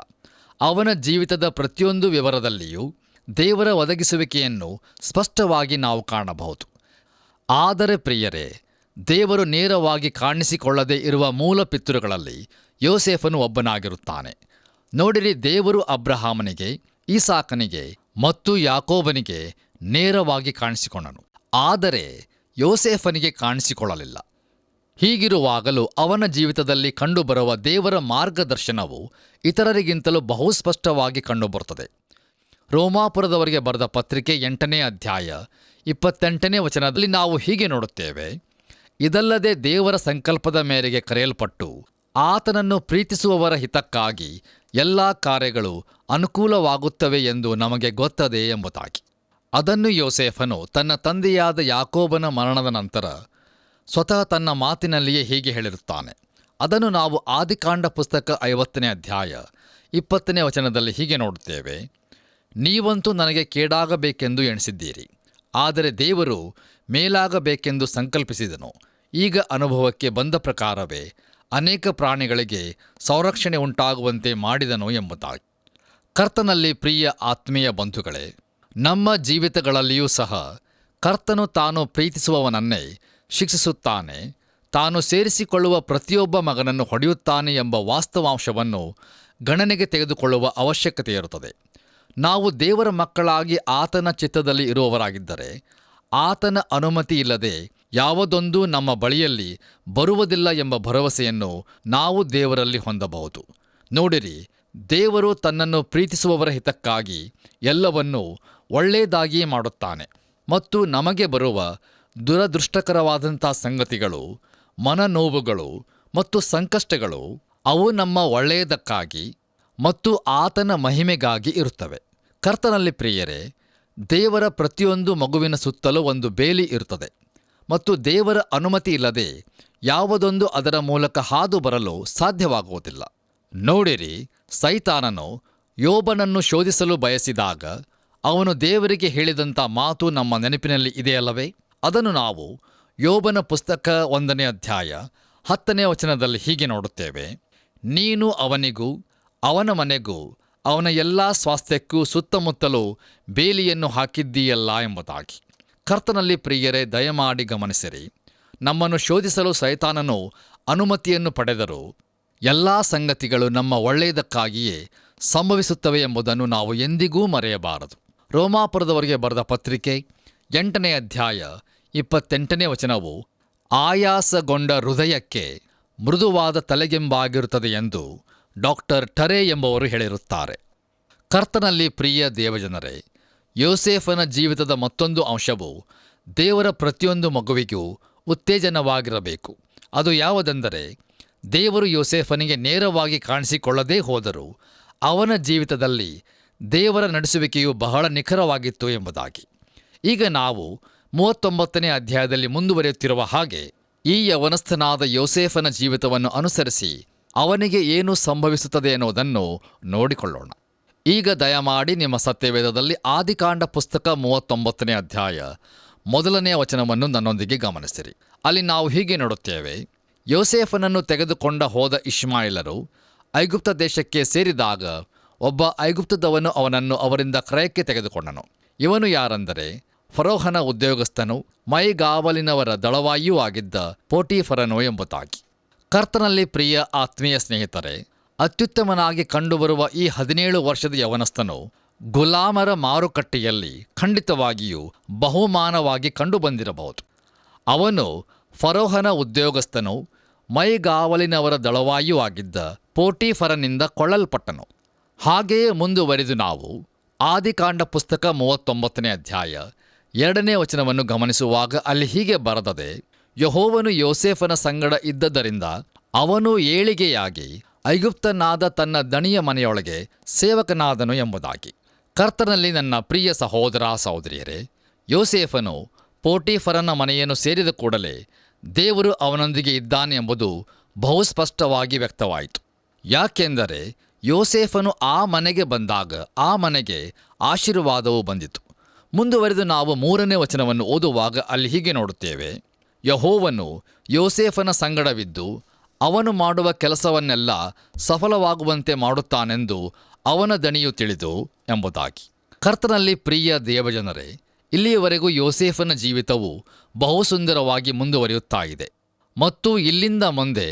B: ಅವನ ಜೀವಿತದ ಪ್ರತಿಯೊಂದು ವಿವರದಲ್ಲಿಯೂ ದೇವರ ಒದಗಿಸುವಿಕೆಯನ್ನು ಸ್ಪಷ್ಟವಾಗಿ ನಾವು ಕಾಣಬಹುದು. ಆದರೆ ಪ್ರಿಯರೇ, ದೇವರು ನೇರವಾಗಿ ಕಾಣಿಸಿಕೊಳ್ಳದೇ ಇರುವ ಮೂಲ ಪಿತೃಗಳಲ್ಲಿ ಯೋಸೇಫನು ಒಬ್ಬನಾಗಿರುತ್ತಾನೆ. ನೋಡಿರಿ, ದೇವರು ಅಬ್ರಹಾಮನಿಗೆ, ಈಸಾಕನಿಗೆ ಮತ್ತು ಯಾಕೋಬನಿಗೆ ನೇರವಾಗಿ ಕಾಣಿಸಿಕೊಂಡನು, ಆದರೆ ಯೋಸೇಫನಿಗೆ ಕಾಣಿಸಿಕೊಳ್ಳಲಿಲ್ಲ. ಹೀಗಿರುವಾಗಲೂ ಅವನ ಜೀವಿತದಲ್ಲಿ ಕಂಡುಬರುವ ದೇವರ ಮಾರ್ಗದರ್ಶನವು ಇತರರಿಗಿಂತಲೂ ಬಹುಸ್ಪಷ್ಟವಾಗಿ ಕಂಡುಬರುತ್ತದೆ. ರೋಮಾಪುರದವರಿಗೆ ಬರೆದ ಪತ್ರಿಕೆ 8ನೇ ಅಧ್ಯಾಯ 28ನೇ ವಚನದಲ್ಲಿ ನಾವು ಹೀಗೆ ನೋಡುತ್ತೇವೆ. ಇದಲ್ಲದೆ ದೇವರ ಸಂಕಲ್ಪದ ಮೇರೆಗೆ ಕರೆಯಲ್ಪಟ್ಟು ಆತನನ್ನು ಪ್ರೀತಿಸುವವರ ಹಿತಕ್ಕಾಗಿ ಎಲ್ಲ ಕಾರ್ಯಗಳು ಅನುಕೂಲವಾಗುತ್ತವೆ ಎಂದು ನಮಗೆ ಗೊತ್ತದೆ ಎಂಬುದಾಗಿ. ಅದನ್ನು ಯೋಸೇಫನು ತನ್ನ ತಂದೆಯಾದ ಯಾಕೋಬನ ಮರಣದ ನಂತರ ಸ್ವತಃ ತನ್ನ ಮಾತಿನಲ್ಲಿಯೇ ಹೀಗೆ ಹೇಳಿರುತ್ತಾನೆ. ಅದನ್ನು ನಾವು ಆದಿಕಾಂಡ ಪುಸ್ತಕ 50ನೇ ಅಧ್ಯಾಯ 20ನೇ ವಚನದಲ್ಲಿ ಹೀಗೆ ನೋಡುತ್ತೇವೆ. ನೀವಂತೂ ನನಗೆ ಕೇಡಾಗಬೇಕೆಂದು ಎಣಿಸಿದ್ದೀರಿ, ಆದರೆ ದೇವರು ಮೇಲಾಗಬೇಕೆಂದು ಸಂಕಲ್ಪಿಸಿದನು. ಈಗ ಅನುಭವಕ್ಕೆ ಬಂದ ಪ್ರಕಾರವೇ ಅನೇಕ ಪ್ರಾಣಿಗಳಿಗೆ ಸಂರಕ್ಷಣೆ ಉಂಟಾಗುವಂತೆ ಮಾಡಿದನು ಎಂಬುದಾಗಿ. ಕರ್ತನಲ್ಲಿ ಪ್ರಿಯ ಆತ್ಮೀಯ ಬಂಧುಗಳೇ, ನಮ್ಮ ಜೀವಿತಗಳಲ್ಲಿಯೂ ಸಹ ಕರ್ತನು ತಾನು ಪ್ರೀತಿಸುವವನನ್ನೇ ಶಿಕ್ಷಿಸುತ್ತಾನೆ, ತಾನು ಸೇರಿಸಿಕೊಳ್ಳುವ ಪ್ರತಿಯೊಬ್ಬ ಮಗನನ್ನು ಹೊಡೆಯುತ್ತಾನೆ ಎಂಬ ವಾಸ್ತವಾಂಶವನ್ನು ಗಣನೆಗೆ ತೆಗೆದುಕೊಳ್ಳುವ ಅವಶ್ಯಕತೆ ಇರುತ್ತದೆ. ನಾವು ದೇವರ ಮಕ್ಕಳಾಗಿ ಆತನ ಚಿತ್ತದಲ್ಲಿ ಇರುವವರಾಗಿದ್ದರೆ ಆತನ ಅನುಮತಿ ಇಲ್ಲದೆ ಯಾವುದೊಂದು ನಮ್ಮ ಬಳಿಯಲ್ಲಿ ಬರುವುದಿಲ್ಲ ಎಂಬ ಭರವಸೆಯನ್ನು ನಾವು ದೇವರಲ್ಲಿ ಹೊಂದಬಹುದು. ನೋಡಿರಿ, ದೇವರು ತನ್ನನ್ನು ಪ್ರೀತಿಸುವವರ ಹಿತಕ್ಕಾಗಿ ಎಲ್ಲವನ್ನೂ ಒಳ್ಳೆಯದಾಗಿಯೇ ಮಾಡುತ್ತಾನೆ ಮತ್ತು ನಮಗೆ ಬರುವ ದುರದೃಷ್ಟಕರವಾದಂಥ ಸಂಗತಿಗಳು ಮನನೋವುಗಳು ಮತ್ತು ಸಂಕಷ್ಟಗಳು ಅವು ನಮ್ಮ ಒಳ್ಳೆಯದಕ್ಕಾಗಿ ಮತ್ತು ಆತನ ಮಹಿಮೆಗಾಗಿ ಇರುತ್ತವೆ. ಕರ್ತನಲ್ಲಿ ಪ್ರಿಯರೇ, ದೇವರ ಪ್ರತಿಯೊಂದು ಮಗುವಿನ ಸುತ್ತಲೂ ಒಂದು ಬೇಲಿ ಇರುತ್ತದೆ ಮತ್ತು ದೇವರ ಅನುಮತಿ ಇಲ್ಲದೆ ಯಾವುದೊಂದು ಅದರ ಮೂಲಕ ಹಾದು ಬರಲು ಸಾಧ್ಯವಾಗುವುದಿಲ್ಲ. ನೋಡಿರಿ, ಸೈತಾನನು ಯೋಬನನ್ನು ಶೋಧಿಸಲು ಬಯಸಿದಾಗ ಅವನು ದೇವರಿಗೆ ಹೇಳಿದಂಥ ಮಾತು ನಮ್ಮ ನೆನಪಿನಲ್ಲಿ ಇದೆಯಲ್ಲವೇ? ಅದನ್ನು ನಾವು ಯೋಬನ ಪುಸ್ತಕ 1ನೇ ಅಧ್ಯಾಯ 10ನೇ ವಚನದಲ್ಲಿ ಹೀಗೆ ನೋಡುತ್ತೇವೆ: ನೀನು ಅವನಿಗೂ ಅವನ ಮನೆಗೂ ಅವನ ಎಲ್ಲ ಸ್ವಾಸ್ಥ್ಯಕ್ಕೂ ಸುತ್ತಮುತ್ತಲೂ ಬೇಲಿಯನ್ನು ಹಾಕಿದ್ದೀಯಲ್ಲ ಎಂಬುದಾಗಿ. ಕರ್ತನಲ್ಲಿ ಪ್ರಿಯರೇ, ದಯಮಾಡಿ ಗಮನಿಸಿರಿ. ನಮ್ಮನ್ನು ಶೋಧಿಸಲು ಸೈತಾನನು ಅನುಮತಿಯನ್ನು ಪಡೆದರೂ ಎಲ್ಲ ಸಂಗತಿಗಳು ನಮ್ಮ ಒಳ್ಳೆಯದಕ್ಕಾಗಿಯೇ ಸಂಭವಿಸುತ್ತವೆ ಎಂಬುದನ್ನು ನಾವು ಎಂದಿಗೂ ಮರೆಯಬಾರದು. ರೋಮಾಪುರದವರಿಗೆ ಬರೆದ ಪತ್ರಿಕೆ 8ನೇ ಅಧ್ಯಾಯ 28ನೇ ವಚನವು ಆಯಾಸಗೊಂಡ ಹೃದಯಕ್ಕೆ ಮೃದುವಾದ ತಲೆಗೆಂಬಾಗಿರುತ್ತದೆ ಎಂದು ಡಾಕ್ಟರ್ ಟರೆ ಎಂಬುವರು ಹೇಳಿರುತ್ತಾರೆ. ಕರ್ತನಲ್ಲಿ ಪ್ರಿಯ ದೇವಜನರೇ, ಯೋಸೇಫನ ಜೀವಿತದ ಮತ್ತೊಂದು ಅಂಶವು ದೇವರ ಪ್ರತಿಯೊಂದು ಮಗುವಿಗೂ ಉತ್ತೇಜನವಾಗಿರಬೇಕು. ಅದು ಯಾವುದೆಂದರೆ, ದೇವರು ಯೋಸೇಫನಿಗೆ ನೇರವಾಗಿ ಕಾಣಿಸಿಕೊಳ್ಳದೇ ಹೋದರೂ ಅವನ ಜೀವಿತದಲ್ಲಿ ದೇವರ ನಡೆಸುವಿಕೆಯು ಬಹಳ ನಿಖರವಾಗಿತ್ತು ಎಂಬುದಾಗಿ. ಈಗ ನಾವು 39ನೇ ಅಧ್ಯಾಯದಲ್ಲಿ ಮುಂದುವರಿಯುತ್ತಿರುವ ಹಾಗೆ ಈ ಯವನಸ್ಥನಾದ ಯೋಸೇಫನ ಜೀವಿತವನ್ನು ಅನುಸರಿಸಿ ಅವನಿಗೆ ಏನು ಸಂಭವಿಸುತ್ತದೆ ಎನ್ನುವುದನ್ನು ನೋಡಿಕೊಳ್ಳೋಣ. ಈಗ ದಯಮಾಡಿ ನಿಮ್ಮ ಸತ್ಯವೇದದಲ್ಲಿ ಆದಿಕಾಂಡ ಪುಸ್ತಕ 39ನೇ ಅಧ್ಯಾಯ 1ನೇ ವಚನವನ್ನು ನನ್ನೊಂದಿಗೆ ಗಮನಿಸಿರಿ. ಅಲ್ಲಿ ನಾವು ಹೀಗೆ ನೋಡುತ್ತೇವೆ: ಯೋಸೇಫನನ್ನು ತೆಗೆದುಕೊಂಡ ಹೋದ ಇಷ್ಮಾಯೇಲರು ಐಗುಪ್ತ ದೇಶಕ್ಕೆ ಸೇರಿದಾಗ ಒಬ್ಬ ಐಗುಪ್ತದವನು ಅವನನ್ನು ಅವರಿಂದ ಕ್ರಯಕ್ಕೆ ತೆಗೆದುಕೊಂಡನು. ಇವನು ಯಾರೆಂದರೆ, ಫರೋಹನ ಉದ್ಯೋಗಸ್ಥನು, ಮೈಗಾವಲಿನವರ ದಳವಾಯಿಯೂ ಆಗಿದ್ದ ಪೋಟೀಫರನು ಎಂಬುದಾಗಿ. ಕರ್ತನಲ್ಲಿ ಪ್ರಿಯ ಆತ್ಮೀಯ ಸ್ನೇಹಿತರೆ, ಅತ್ಯುತ್ತಮನಾಗಿ ಕಂಡುಬರುವ ಈ 17 ವರ್ಷದ ಯವನಸ್ಥನು ಗುಲಾಮರ ಮಾರುಕಟ್ಟೆಯಲ್ಲಿ ಖಂಡಿತವಾಗಿಯೂ ಬಹುಮಾನವಾಗಿ ಕಂಡುಬಂದಿರಬಹುದು. ಅವನು ಫರೋಹನ ಉದ್ಯೋಗಸ್ಥನು, ಮೈಗಾವಲಿನವರ ದಳವಾಯಿಯೂ ಆಗಿದ್ದ ಪೋಟೀಫರನಿಂದ ಕೊಳ್ಳಲ್ಪಟ್ಟನು. ಹಾಗೆಯೇ ಮುಂದುವರಿದು ನಾವು ಆದಿಕಾಂಡ ಪುಸ್ತಕ 39ನೇ ಅಧ್ಯಾಯ 2ನೇ ವಚನವನ್ನು ಗಮನಿಸುವಾಗ ಅಲ್ಲಿ ಹೀಗೆ ಬರೆದದೆ: ಯೆಹೋವನು ಯೋಸೇಫನ ಸಂಗಡ ಇದ್ದದರಿಂದ ಅವನು ಏಳಿಗೆಯಾಗಿ ಐಗುಪ್ತನಾದ ತನ್ನ ದಣಿಯ ಮನೆಯೊಳಗೆ ಸೇವಕನಾದನು ಎಂಬುದಾಗಿ. ಕರ್ತನಲ್ಲಿ ನನ್ನ ಪ್ರಿಯ ಸಹೋದರ ಸಹೋದರಿಯರೇ, ಯೋಸೇಫನು ಪೋಟೀಫರನ ಮನೆಯನ್ನು ಸೇರಿದ ಕೂಡಲೇ ದೇವರು ಅವನೊಂದಿಗೆ ಇದ್ದಾನೆ ಎಂಬುದು ಬಹುಸ್ಪಷ್ಟವಾಗಿ ವ್ಯಕ್ತವಾಯಿತು. ಯಾಕೆಂದರೆ ಯೋಸೇಫನು ಆ ಮನೆಗೆ ಬಂದಾಗ ಆ ಮನೆಗೆ ಆಶೀರ್ವಾದವು ಬಂದಿತು. ಮುಂದುವರೆದು ನಾವು 3ನೇ ವಚನವನ್ನು ಓದುವಾಗ ಅಲ್ಲಿ ಹೀಗೆ ನೋಡುತ್ತೇವೆ: ಯೆಹೋವನು ಯೋಸೇಫನ ಸಂಗಡವಿದ್ದು ಅವನು ಮಾಡುವ ಕೆಲಸವನ್ನೆಲ್ಲ ಸಫಲವಾಗುವಂತೆ ಮಾಡುತ್ತಾನೆಂದು ಅವನ ದಣಿಯು ತಿಳಿದು ಎಂಬುದಾಗಿ. ಕರ್ತನಲ್ಲಿ ಪ್ರಿಯ ದೇವಜನರೇ, ಇಲ್ಲಿಯವರೆಗೂ ಯೋಸೇಫನ ಜೀವಿತವು ಬಹು ಸುಂದರವಾಗಿ ಮುಂದುವರಿಯುತ್ತಾ ಇದೆ ಮತ್ತು ಇಲ್ಲಿಂದ ಮುಂದೆ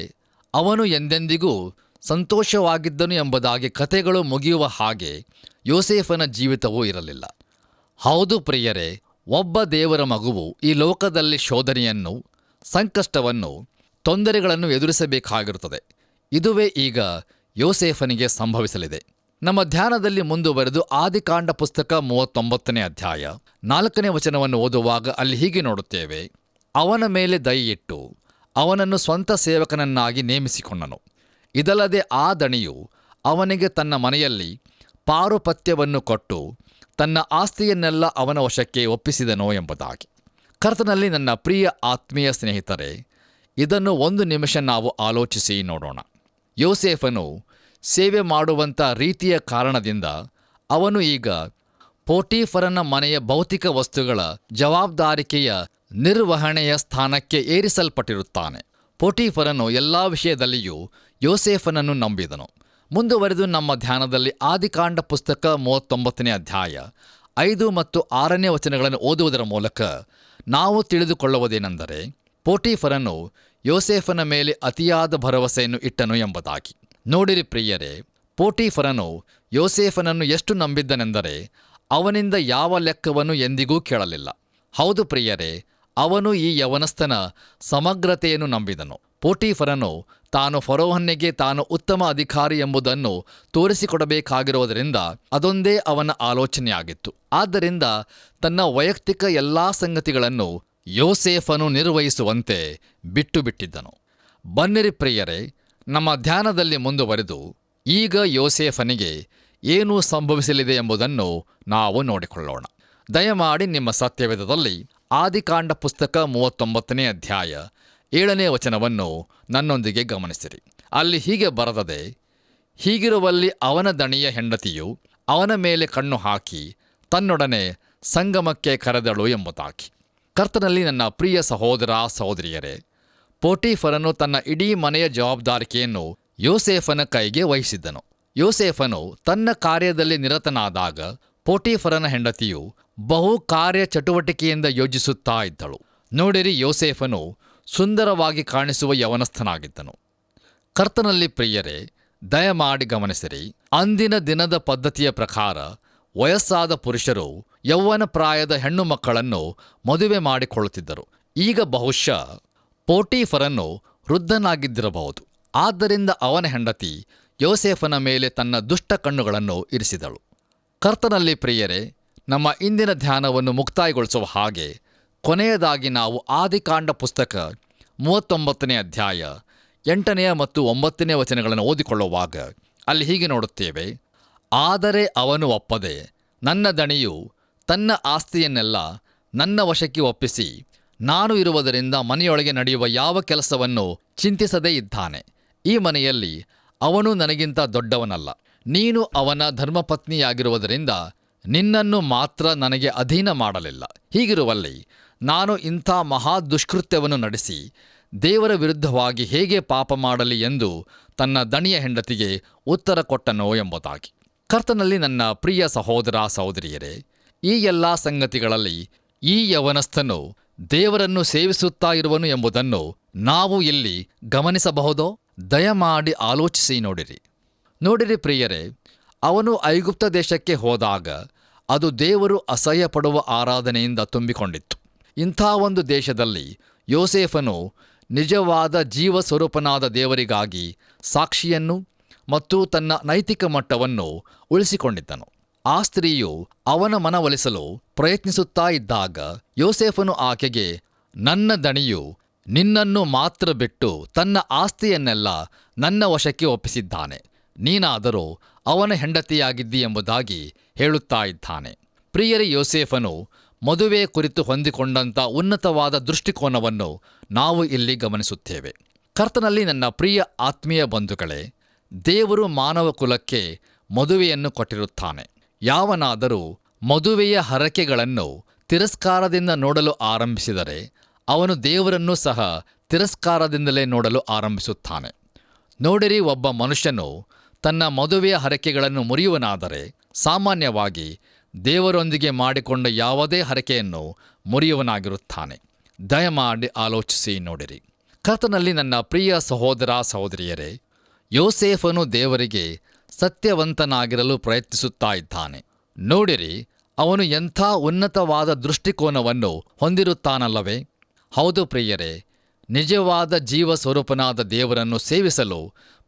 B: ಅವನು ಎಂದೆಂದಿಗೂ ಸಂತೋಷವಾಗಿದ್ದನು ಎಂಬುದಾಗಿ ಕಥೆಗಳು ಮುಗಿಯುವ ಹಾಗೆ ಯೋಸೇಫನ ಜೀವಿತವೂ ಇರಲಿಲ್ಲ. ಹೌದು ಪ್ರಿಯರೇ, ಒಬ್ಬ ದೇವರ ಮಗುವು ಈ ಲೋಕದಲ್ಲಿ ಶೋಧನೆಯನ್ನು, ಸಂಕಷ್ಟವನ್ನು, ತೊಂದರೆಗಳನ್ನು ಎದುರಿಸಬೇಕಾಗಿರುತ್ತದೆ. ಇದುವೇ ಈಗ ಯೋಸೇಫನಿಗೆ ಸಂಭವಿಸಲಿದೆ. ನಮ್ಮ ಧ್ಯಾನದಲ್ಲಿ ಮುಂದುವರೆದು ಆದಿಕಾಂಡ ಪುಸ್ತಕ 39ನೇ ಅಧ್ಯಾಯ 4ನೇ ವಚನವನ್ನು ಓದುವಾಗ ಅಲ್ಲಿ ಹೀಗೆ ನೋಡುತ್ತೇವೆ: ಅವನ ಮೇಲೆ ದಯೆಯಿಟ್ಟು ಅವನನ್ನು ಸ್ವಂತ ಸೇವಕನನ್ನಾಗಿ ನೇಮಿಸಿಕೊಂಡನು. ಇದಲ್ಲದೆ ಆ ದಣಿಯು ಅವನಿಗೆ ತನ್ನ ಮನೆಯಲ್ಲಿ ಪಾರುಪತ್ಯವನ್ನು ಕೊಟ್ಟು ತನ್ನ ಆಸ್ತಿಯನ್ನೆಲ್ಲ ಅವನ ವಶಕ್ಕೆ ಒಪ್ಪಿಸಿದನೋ ಎಂಬುದಾಗಿ. ಕರ್ತನಲ್ಲಿ ನನ್ನ ಪ್ರಿಯ ಆತ್ಮೀಯ ಸ್ನೇಹಿತರೆ, ಇದನ್ನು ಒಂದು ನಿಮಿಷ ನಾವು ಆಲೋಚಿಸಿ ನೋಡೋಣ. ಯೋಸೇಫನು ಸೇವೆ ಮಾಡುವಂಥ ರೀತಿಯ ಕಾರಣದಿಂದ ಅವನು ಈಗ ಪೋಟೀಫರನ ಮನೆಯ ಭೌತಿಕ ವಸ್ತುಗಳ ಜವಾಬ್ದಾರಿಕೆಯ ನಿರ್ವಹಣೆಯ ಸ್ಥಾನಕ್ಕೆ ಏರಿಸಲ್ಪಟ್ಟಿರುತ್ತಾನೆ. ಪೋಟೀಫರನು ಎಲ್ಲ ವಿಷಯದಲ್ಲಿಯೂ ಯೋಸೇಫನನ್ನು ನಂಬಿದನು. ಮುಂದುವರೆದು ನಮ್ಮ ಧ್ಯಾನದಲ್ಲಿ ಆದಿಕಾಂಡ ಪುಸ್ತಕ 39ನೇ ಅಧ್ಯಾಯ 5 ಮತ್ತು 6ನೇ ವಚನಗಳನ್ನು ಓದುವುದರ ಮೂಲಕ ನಾವು ತಿಳಿದುಕೊಳ್ಳುವುದೇನೆಂದರೆ, ಪೋಟೀಫರನು ಯೋಸೇಫನ ಮೇಲೆ ಅತಿಯಾದ ಭರವಸೆಯನ್ನು ಇಟ್ಟನು ಎಂಬುದಾಗಿ. ನೋಡಿರಿ ಪ್ರಿಯರೇ, ಪೋಟೀಫರನು ಯೋಸೇಫನನ್ನು ಎಷ್ಟು ನಂಬಿದ್ದನೆಂದರೆ ಅವನಿಂದ ಯಾವ ಲೆಕ್ಕವನ್ನು ಎಂದಿಗೂ ಕೇಳಲಿಲ್ಲ. ಹೌದು ಪ್ರಿಯರೇ, ಅವನು ಈ ಯವನಸ್ಥನ ಸಮಗ್ರತೆಯನ್ನು ನಂಬಿದನು. ಪೋಟೀಫರನು ತಾನು ಫರೋಹನಿಗೆ ತಾನು ಉತ್ತಮ ಅಧಿಕಾರಿ ಎಂಬುದನ್ನು ತೋರಿಸಿಕೊಡಬೇಕಾಗಿರುವುದರಿಂದ ಅದೊಂದೇ ಅವನ ಆಲೋಚನೆಯಾಗಿತ್ತು. ಆದ್ದರಿಂದ ತನ್ನ ವೈಯಕ್ತಿಕ ಎಲ್ಲ ಸಂಗತಿಗಳನ್ನು ಯೋಸೇಫನು ನಿರ್ವಹಿಸುವಂತೆ ಬಿಟ್ಟು ಬಿಟ್ಟಿದ್ದನು. ಬನ್ನಿರಿ ಪ್ರಿಯರೇ, ನಮ್ಮ ಧ್ಯಾನದಲ್ಲಿ ಮುಂದುವರೆದು ಈಗ ಯೋಸೇಫನಿಗೆ ಏನು ಸಂಭವಿಸಲಿದೆ ಎಂಬುದನ್ನು ನಾವು ನೋಡಿಕೊಳ್ಳೋಣ. ದಯಮಾಡಿ ನಿಮ್ಮ ಸತ್ಯವೇದದಲ್ಲಿ ಆದಿಕಾಂಡ ಪುಸ್ತಕ 39ನೇ ಅಧ್ಯಾಯ 7ನೇ ವಚನವನ್ನು ನನ್ನೊಂದಿಗೆ ಗಮನಿಸಿರಿ. ಅಲ್ಲಿ ಹೀಗೆ ಬರೆದದೆ, ಹೀಗಿರುವಲ್ಲಿ ಅವನ ದಣಿಯ ಹೆಂಡತಿಯು ಅವನ ಮೇಲೆ ಕಣ್ಣು ಹಾಕಿ ತನ್ನೊಡನೆ ಸಂಗಮಕ್ಕೆ ಕರೆದಳು ಎಂಬುದಾಗಿ. ಕರ್ತನಲ್ಲಿ ನನ್ನ ಪ್ರಿಯ ಸಹೋದರ ಸಹೋದರಿಯರೇ, ಪೋಟಿಫರನು ತನ್ನ ಇಡೀ ಮನೆಯ ಜವಾಬ್ದಾರಿಕೆಯನ್ನು ಯೋಸೇಫನ ಕೈಗೆ ವಹಿಸಿದ್ದನು. ಯೋಸೇಫನು ತನ್ನ ಕಾರ್ಯದಲ್ಲಿ ನಿರತನಾದಾಗ ಪೋಟಿಫರನ ಹೆಂಡತಿಯು ಬಹು ಕಾರ್ಯ ಚಟುವಟಿಕೆಯಿಂದ ಯೋಜಿಸುತ್ತಾ ಇದ್ದಳು. ನೋಡಿರಿ, ಯೋಸೇಫನು ಸುಂದರವಾಗಿ ಕಾಣಿಸುವ ಯವನಸ್ಥನಾಗಿದ್ದನು. ಕರ್ತನಲ್ಲಿ ಪ್ರಿಯರೇ, ದಯಮಾಡಿ ಗಮನಿಸಿರಿ. ಅಂದಿನ ದಿನದ ಪದ್ಧತಿಯ ಪ್ರಕಾರ ವಯಸ್ಸಾದ ಪುರುಷರು ಯೌವನ ಪ್ರಾಯದ ಹೆಣ್ಣು ಮಕ್ಕಳನ್ನು ಮದುವೆ ಮಾಡಿಕೊಳ್ಳುತ್ತಿದ್ದರು. ಈಗ ಬಹುಶಃ ಪೋಟಿಫರನು ವೃದ್ಧನಾಗಿದ್ದಿರಬಹುದು. ಆದ್ದರಿಂದ ಅವನ ಹೆಂಡತಿ ಯೋಸೇಫನ ಮೇಲೆ ತನ್ನ ದುಷ್ಟ ಕಣ್ಣುಗಳನ್ನು ಇರಿಸಿದಳು. ಕರ್ತನಲ್ಲಿ ಪ್ರಿಯರೇ, ನಮ್ಮ ಇಂದಿನ ಧ್ಯಾನವನ್ನು ಮುಕ್ತಾಯಗೊಳಿಸುವ ಹಾಗೆ ಕೊನೆಯದಾಗಿ ನಾವು ಆದಿಕಾಂಡ ಪುಸ್ತಕ 39ನೇ ಅಧ್ಯಾಯ 8ನೇ ಮತ್ತು 9ನೇ ವಚನಗಳನ್ನು ಓದಿಕೊಳ್ಳುವಾಗ ಅಲ್ಲಿ ಹೀಗೆ ನೋಡುತ್ತೇವೆ. ಆದರೆ ಅವನು ಒಪ್ಪದೆ ನನ್ನ ದಣಿಯು ತನ್ನ ಆಸ್ತಿಯನ್ನೆಲ್ಲ ನನ್ನ ವಶಕ್ಕೆ ಒಪ್ಪಿಸಿ ನಾನು ಇರುವುದರಿಂದ ಮನೆಯೊಳಗೆ ನಡೆಯುವ ಯಾವ ಕೆಲಸವನ್ನು ಚಿಂತಿಸದೇ ಇದ್ದಾನೆ. ಈ ಮನೆಯಲ್ಲಿ ಅವನು ನನಗಿಂತ ದೊಡ್ಡವನಲ್ಲ. ನೀನು ಅವನ ಧರ್ಮಪತ್ನಿಯಾಗಿರುವುದರಿಂದ ನಿನ್ನನ್ನು ಮಾತ್ರ ನನಗೆ ಅಧೀನ ಮಾಡಲಿಲ್ಲ. ಹೀಗಿರುವಲ್ಲಿ ನಾನು ಇಂಥ ಮಹಾ ದುಷ್ಕೃತ್ಯವನ್ನು ನಡೆಸಿ ದೇವರ ವಿರುದ್ಧವಾಗಿ ಹೇಗೆ ಪಾಪ ಮಾಡಲಿ ಎಂದು ತನ್ನ ದಣಿಯ ಹೆಂಡತಿಗೆ ಉತ್ತರ ಕೊಟ್ಟನೋ ಎಂಬುದಾಗಿ. ಕರ್ತನಲ್ಲಿ ನನ್ನ ಪ್ರಿಯ ಸಹೋದರ ಸಹೋದರಿಯರೇ, ಈ ಎಲ್ಲ ಸಂಗತಿಗಳಲ್ಲಿ ಈ ಯವನಸ್ಥನು ದೇವರನ್ನು ಸೇವಿಸುತ್ತಾ ಇರುವನು ಎಂಬುದನ್ನು ನಾವು ಇಲ್ಲಿ ಗಮನಿಸಬಹುದೋ? ದಯಮಾಡಿ ಆಲೋಚಿಸಿ ನೋಡಿರಿ ಪ್ರಿಯರೇ, ಅವನು ಐಗುಪ್ತ ದೇಶಕ್ಕೆ ಹೋದಾಗ ಅದು ದೇವರು ಅಸಹ್ಯಪಡುವ ಆರಾಧನೆಯಿಂದ ತುಂಬಿಕೊಂಡಿತ್ತು. ಇಂಥ ಒಂದು ದೇಶದಲ್ಲಿ ಯೋಸೇಫನು ನಿಜವಾದ ಜೀವಸ್ವರೂಪನಾದ ದೇವರಿಗಾಗಿ ಸಾಕ್ಷಿಯನ್ನು ಮತ್ತು ತನ್ನ ನೈತಿಕ ಮಟ್ಟವನ್ನು ಉಳಿಸಿಕೊಂಡಿದ್ದನು. ಆ ಸ್ತ್ರೀಯು ಅವನ ಮನವೊಲಿಸಲು ಪ್ರಯತ್ನಿಸುತ್ತಾ ಇದ್ದಾಗ ಯೋಸೇಫನು ಆಕೆಗೆ, ನನ್ನ ದಣಿಯು ನಿನ್ನನ್ನು ಮಾತ್ರ ಬಿಟ್ಟು ತನ್ನ ಆಸ್ತಿಯನ್ನೆಲ್ಲ ನನ್ನ ವಶಕ್ಕೆ ಒಪ್ಪಿಸಿದ್ದಾನೆ, ನೀನಾದರೂ ಅವನ ಹೆಂಡತಿಯಾಗಿದ್ದಿ ಎಂಬುದಾಗಿ ಹೇಳುತ್ತಾ ಇದ್ದಾನೆ. ಪ್ರಿಯರೇ, ಯೋಸೇಫನು ಮದುವೆ ಕುರಿತು ಹೊಂದಿಕೊಂಡಂಥ ಉನ್ನತವಾದ ದೃಷ್ಟಿಕೋನವನ್ನು ನಾವು ಇಲ್ಲಿ ಗಮನಿಸುತ್ತೇವೆ. ಕರ್ತನಲ್ಲಿ ನನ್ನ ಪ್ರಿಯ ಆತ್ಮೀಯ ಬಂಧುಗಳೇ, ದೇವರು ಮಾನವ ಕುಲಕ್ಕೆ ಮದುವೆಯನ್ನು ಕೊಟ್ಟಿರುತ್ತಾನೆ. ಯಾವನಾದರೂ ಮದುವೆಯ ಹರಕೆಗಳನ್ನು ತಿರಸ್ಕಾರದಿಂದ ನೋಡಲು ಆರಂಭಿಸಿದರೆ ಅವನು ದೇವರನ್ನೂ ಸಹ ತಿರಸ್ಕಾರದಿಂದಲೇ ನೋಡಲು ಆರಂಭಿಸುತ್ತಾನೆ. ನೋಡಿರಿ, ಒಬ್ಬ ಮನುಷ್ಯನು ತನ್ನ ಮದುವೆಯ ಹರಕೆಗಳನ್ನು ಮುರಿಯುವನಾದರೆ ಸಾಮಾನ್ಯವಾಗಿ ದೇವರೊಂದಿಗೆ ಮಾಡಿಕೊಂಡ ಯಾವುದೇ ಹರಕೆಯನ್ನು ಮುರಿಯುವನಾಗಿರುತ್ತಾನೆ. ದಯಮಾಡಿ ಆಲೋಚಿಸಿ ನೋಡಿರಿ. ಕರ್ತನಲ್ಲಿ ನನ್ನ ಪ್ರಿಯ ಸಹೋದರ ಸಹೋದರಿಯರೇ, ಯೋಸೇಫನು ದೇವರಿಗೆ ಸತ್ಯವಂತನಾಗಿರಲು ಪ್ರಯತ್ನಿಸುತ್ತಾ ಇದ್ದಾನೆ. ನೋಡಿರಿ, ಅವನು ಎಂಥ ಉನ್ನತವಾದ ದೃಷ್ಟಿಕೋನವನ್ನು ಹೊಂದಿರುತ್ತಾನಲ್ಲವೇ? ಹೌದು ಪ್ರಿಯರೇ, ನಿಜವಾದ ಜೀವ ಸ್ವರೂಪನಾದ ದೇವರನ್ನು ಸೇವಿಸಲು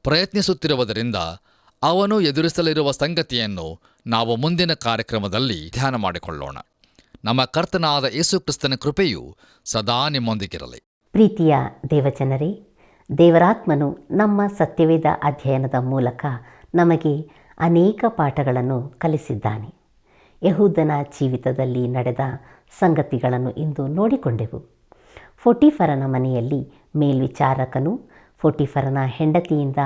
B: ಪ್ರಯತ್ನಿಸುತ್ತಿರುವುದರಿಂದ ಅವನು ಎದುರಿಸಲಿರುವ ಸಂಗತಿಯನ್ನು ನಾವು ಮುಂದಿನ ಕಾರ್ಯಕ್ರಮದಲ್ಲಿ ಧ್ಯಾನ ಮಾಡಿಕೊಳ್ಳೋಣ. ನಮ್ಮ ಕರ್ತನಾದ ಯೇಸು ಕ್ರಿಸ್ತನ ಕೃಪೆಯು ಸದಾ ನಿಮ್ಮೊಂದಿಗಿರಲಿ.
A: ಪ್ರೀತಿಯ ದೇವಜನರೇ, ದೇವರಾತ್ಮನು ನಮ್ಮ ಸತ್ಯವೇದ ಅಧ್ಯಯನದ ಮೂಲಕ ನಮಗೆ ಅನೇಕ ಪಾಠಗಳನ್ನು ಕಲಿಸಿದ್ದಾನೆ. ಯೆಹೂದನ ಜೀವಿತದಲ್ಲಿ ನಡೆದ ಸಂಗತಿಗಳನ್ನು ಇಂದು ನೋಡಿಕೊಂಡೆವು. ಪೋಟಿಫರನ ಮನೆಯಲ್ಲಿ ಮೇಲ್ವಿಚಾರಕನು ಪೋಟಿಫರನ ಹೆಂಡತಿಯಿಂದ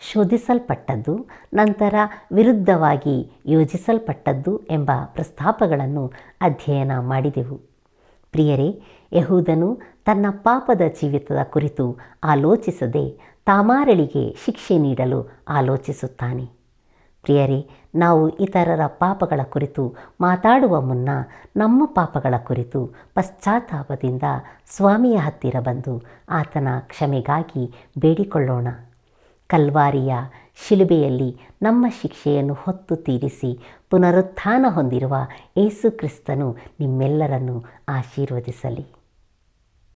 A: ಶೋಧಿಸಲ್ಪಟ್ಟದ್ದು, ನಂತರ ವಿರುದ್ಧವಾಗಿ ಯೋಜಿಸಲ್ಪಟ್ಟದ್ದು ಎಂಬ ಪ್ರಸ್ತಾಪಗಳನ್ನು ಅಧ್ಯಯನ ಮಾಡಿದೆವು. ಪ್ರಿಯರೇ, ಯೆಹೂದನು ತನ್ನ ಪಾಪದ ಜೀವಿತದ ಕುರಿತು ಆಲೋಚಿಸದೆ ತಾಮಾರಳಿಗೆ ಶಿಕ್ಷೆ ನೀಡಲು ಆಲೋಚಿಸುತ್ತಾನೆ. ಪ್ರಿಯರೇ, ನಾವು ಇತರರ ಪಾಪಗಳ ಕುರಿತು ಮಾತಾಡುವ ಮುನ್ನ ನಮ್ಮ ಪಾಪಗಳ ಕುರಿತು ಪಶ್ಚಾತ್ತಾಪದಿಂದ ಸ್ವಾಮಿಯ ಹತ್ತಿರ ಬಂದು ಆತನ ಕ್ಷಮೆಗಾಗಿ ಬೇಡಿಕೊಳ್ಳೋಣ. ಕಲ್ವಾರಿಯ ಶಿಲುಬೆಯಲ್ಲಿ ನಮ್ಮ ಶಿಕ್ಷೆಯನ್ನು ಹೊತ್ತು ತೀರಿಸಿ ಪುನರುತ್ಥಾನ ಹೊಂದಿರುವ ಯೇಸು ಕ್ರಿಸ್ತನು ನಿಮ್ಮೆಲ್ಲರನ್ನು ಆಶೀರ್ವದಿಸಲಿ.